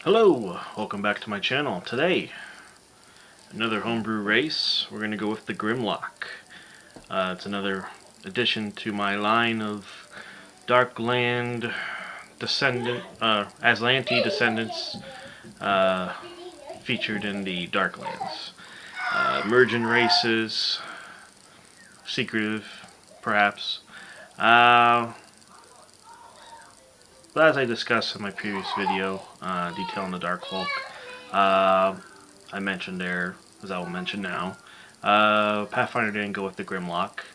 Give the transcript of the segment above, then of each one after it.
Hello, welcome back to my channel. Today, another homebrew race. We're going to go with the Grimlock. It's another addition to my line of Darkland Aslanti descendants featured in the Darklands. Emergent races, secretive, perhaps. But as I discussed in my previous video, detailing the Dark Folk, I mentioned there, as I will mention now, Pathfinder didn't go with the Grimlock.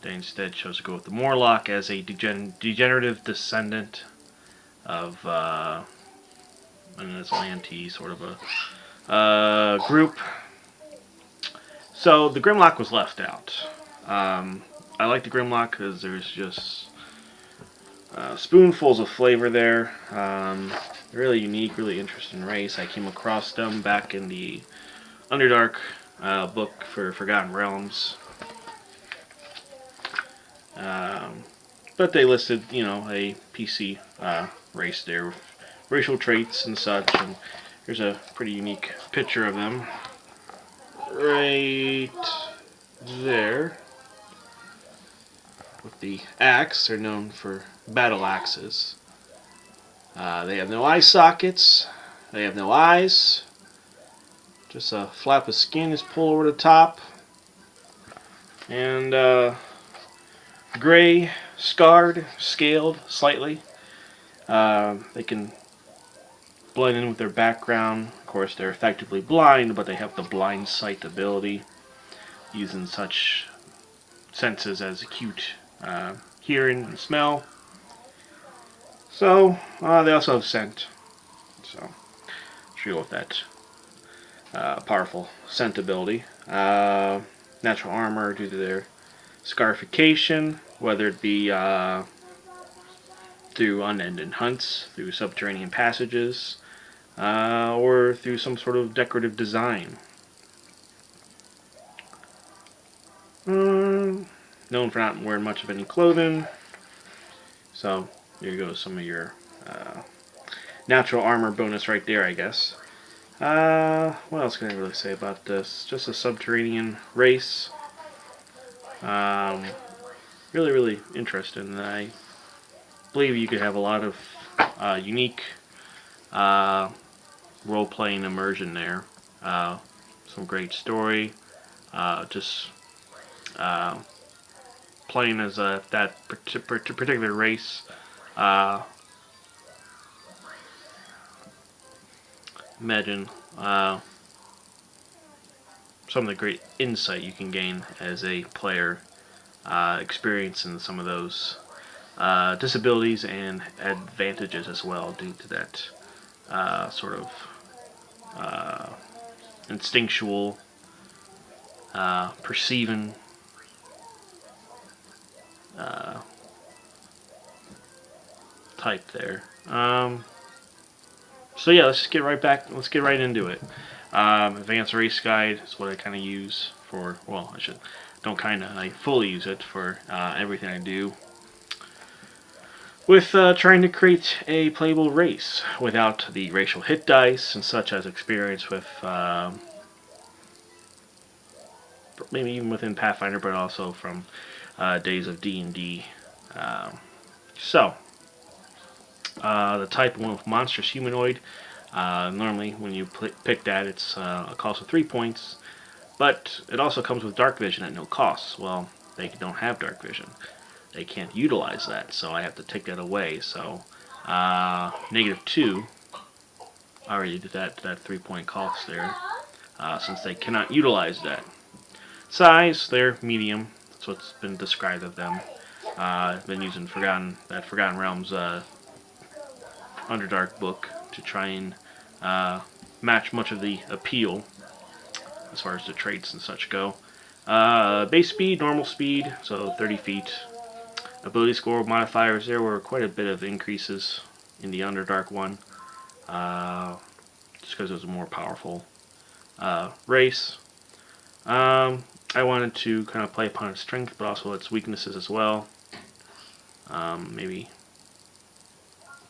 They instead chose to go with the Morlock as a degenerative descendant of an Aslanti sort of a group. So the Grimlock was left out. I like the Grimlock because there's just spoonfuls of flavor there. Really unique, really interesting race. I came across them back in the Underdark book for Forgotten Realms. But they listed, a PC race there with racial traits and such. And here's a pretty unique picture of them right there. With the axe, they're known for battle axes. They have no eye sockets. They have no eyes. Just a flap of skin is pulled over the top. And gray, scarred, scaled slightly. They can blend in with their background. Of course, they're effectively blind, but they have the Blindsight ability, using such senses as acute hearing and smell. So, they also have scent. So, should go with that powerful scent ability. Natural armor due to their scarification, whether it be through unended hunts, through subterranean passages, or through some sort of decorative design. Known for not wearing much of any clothing. So, here goes some of your natural armor bonus right there, I guess. What else can I really say about this? Just a subterranean race. Really, really interesting. And I believe you could have a lot of unique role-playing immersion there. Some great story. Just playing as that particular race. Imagine some of the great insight you can gain as a player, experiencing some of those disabilities and advantages as well due to that sort of instinctual perceiving type there. So yeah, let's just get right back. Let's get right into it. Advanced Race Guide is what I kind of use for. Well, I fully use it for everything I do. With trying to create a playable race without the racial hit dice and such as experience with maybe even within Pathfinder, but also from days of D&D. The type went with Monstrous Humanoid. Normally, when you pick that, it's a cost of 3 points, but it also comes with Darkvision at no cost. Well, they don't have Darkvision. They can't utilize that, so I have to take that away. So, -2. I already did that 3-point cost there, since they cannot utilize that. Size, they're medium. That's what's been described of them. I've been using Forgotten Realms Underdark book to try and match much of the appeal as far as the traits and such go. Base speed, normal speed, so 30 feet. Ability score modifiers, there were quite a bit of increases in the Underdark one, just because it was a more powerful race. I wanted to kind of play upon its strength, but also its weaknesses as well. Maybe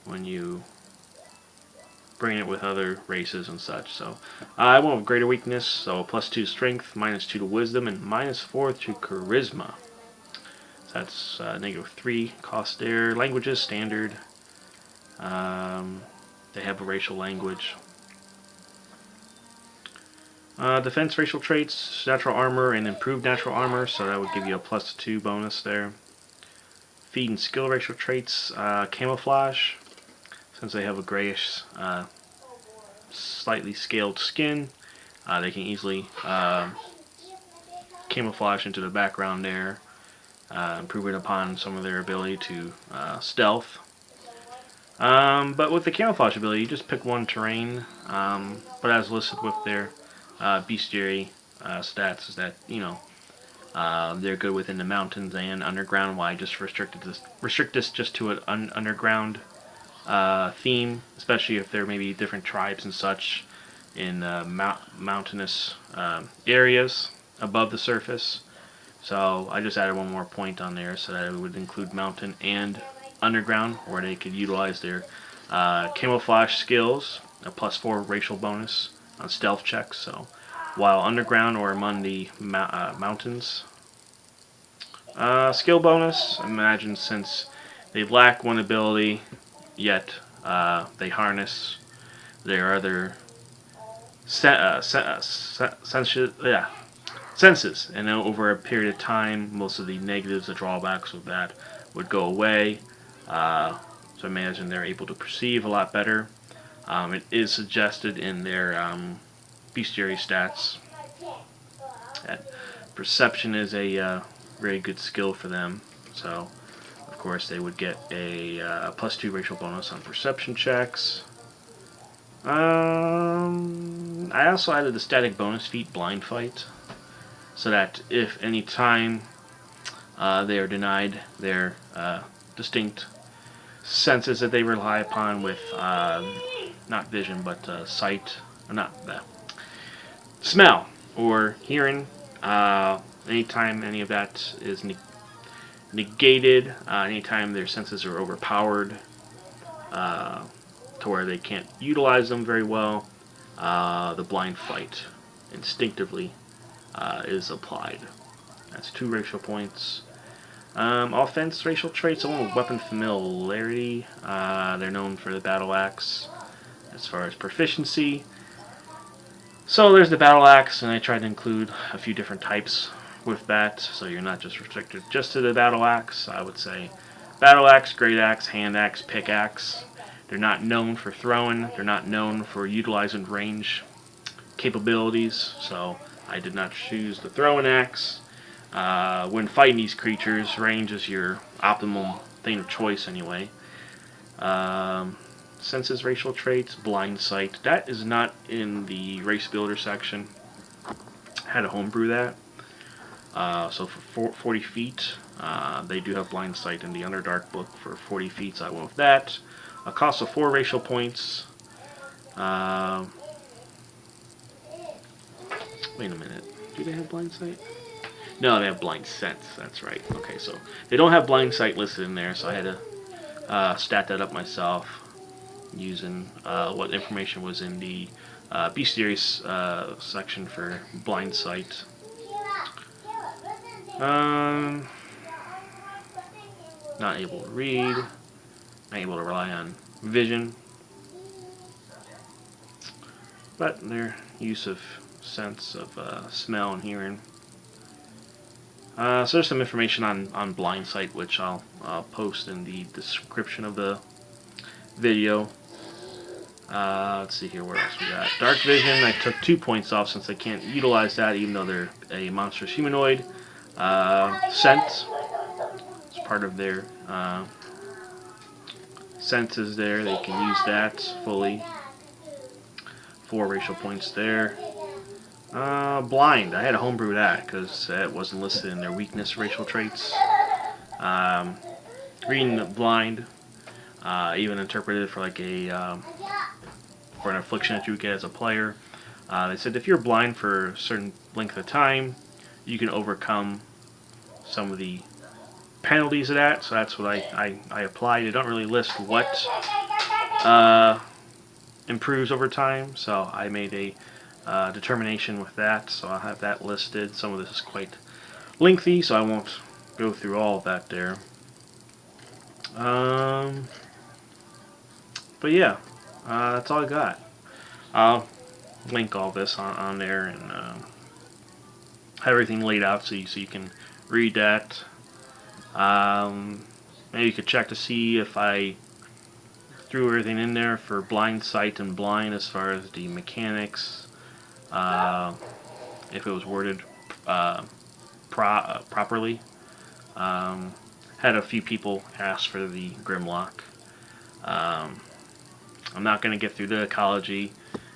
when you bringing it with other races and such. So I went with greater weakness, so +2 strength, -2 to wisdom, and -4 to charisma. So that's -3 cost there. Languages standard. They have a racial language. Defense racial traits, natural armor and improved natural armor, so that would give you a +2 bonus there. Feed and skill racial traits, camouflage, since they have a grayish, slightly scaled skin, they can easily camouflage into the background there, improving upon some of their ability to stealth. But with the camouflage ability, you just pick one terrain, but as listed with their bestiary stats is that, you know, they're good within the mountains and underground. Why just restrict this just to an underground theme, especially if there may be different tribes and such in mountainous areas above the surface. So I just added one more point on there so that it would include mountain and underground, where they could utilize their camouflage skills, a +4 racial bonus on stealth checks. So while underground or among the mountains. Skill bonus, imagine since they lack one ability, yet they harness their other senses, and then over a period of time, most of the negatives, the drawbacks of that would go away. So imagine they're able to perceive a lot better. It is suggested in their bestiary stats that perception is a very good skill for them. So, of course, they would get a +2 racial bonus on perception checks. I also added the static bonus feat, Blindsight, so that if any time they are denied their distinct senses that they rely upon with not vision but sight, or not smell or hearing, anytime any of that is negated, anytime their senses are overpowered to where they can't utilize them very well, the Blindsight instinctively is applied. That's 2 racial points. Offense racial traits, I went with weapon familiarity. They're known for the battle axe. As far as proficiency, so there's the battle axe, and I tried to include a few different types with that, so you're not just restricted just to the battle axe. I would say battle axe, great axe, hand axe, pickaxe. They're not known for throwing. They're not known for utilizing range capabilities, so I did not choose the throwing axe. When fighting these creatures, range is your optimal thing of choice anyway. Senses racial traits, Blindsight. That is not in the race builder section. I had to homebrew that. So for 40 feet, they do have Blindsight in the Underdark book for 40 feet, so I went with that. A cost of 4 racial points. Wait a minute. Do they have Blindsight? No, they have Blind Sense. That's right. Okay, so they don't have Blindsight listed in there, so I had to stat that up myself using what information was in the bestiary section for Blindsight. Not able to read. Not able to rely on vision. But their use of sense of smell and hearing. So there's some information on Blindsight, which I'll post in the description of the video. Let's see here, where else we got. Darkvision, I took 2 points off since I can't utilize that, even though they're a Monstrous Humanoid. Scent, it's part of their senses there, they can use that fully. 4 racial points there. Blind, I had to homebrew that because it wasn't listed in their weakness racial traits. Reading blind, even interpreted for like a for an affliction that you would get as a player. They said if you're blind for a certain length of time, you can overcome some of the penalties of that. So that's what I applied. They don't really list what improves over time, so I made a determination with that, so I'll have that listed. Some of this is quite lengthy, so I won't go through all of that there. But yeah, that's all I got. I'll link all this on there and have everything laid out so you can read that. Maybe you could check to see if I threw everything in there for Blindsight and Blind as far as the mechanics. If it was worded properly. Had a few people ask for the Grimlock. I'm not going to get through the ecology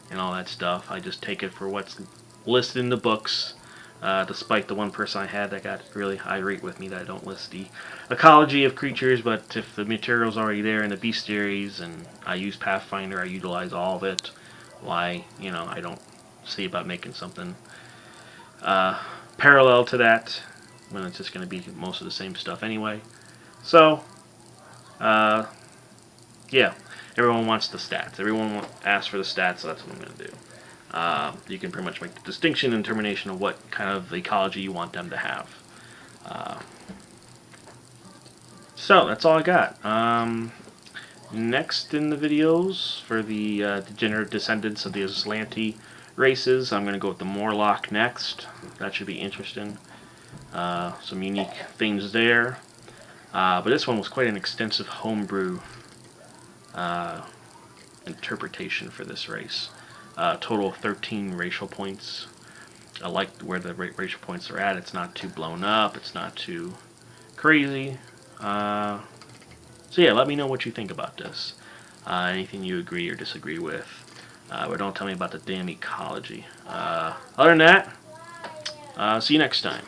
and all that stuff. I just take it for what's listed in the books. Despite the one person I had that got really irate with me that I don't list the ecology of creatures, but if the material's already there in the bestiaries and I use Pathfinder, I utilize all of it. Why, I don't see about making something parallel to that when it's just going to be most of the same stuff anyway. So, yeah, everyone wants the stats. Everyone asks for the stats, so that's what I'm going to do. You can pretty much make the distinction and determination of what kind of ecology you want them to have. So, that's all I got. Next in the videos, for the degenerate descendants of the Aslanti races, I'm going to go with the Morlock next. That should be interesting. Some unique things there. But this one was quite an extensive homebrew interpretation for this race. Total of 13 racial points. I like where the racial points are at. It's not too blown up. It's not too crazy. So yeah, let me know what you think about this. Anything you agree or disagree with. But don't tell me about the damn ecology. Other than that, see you next time.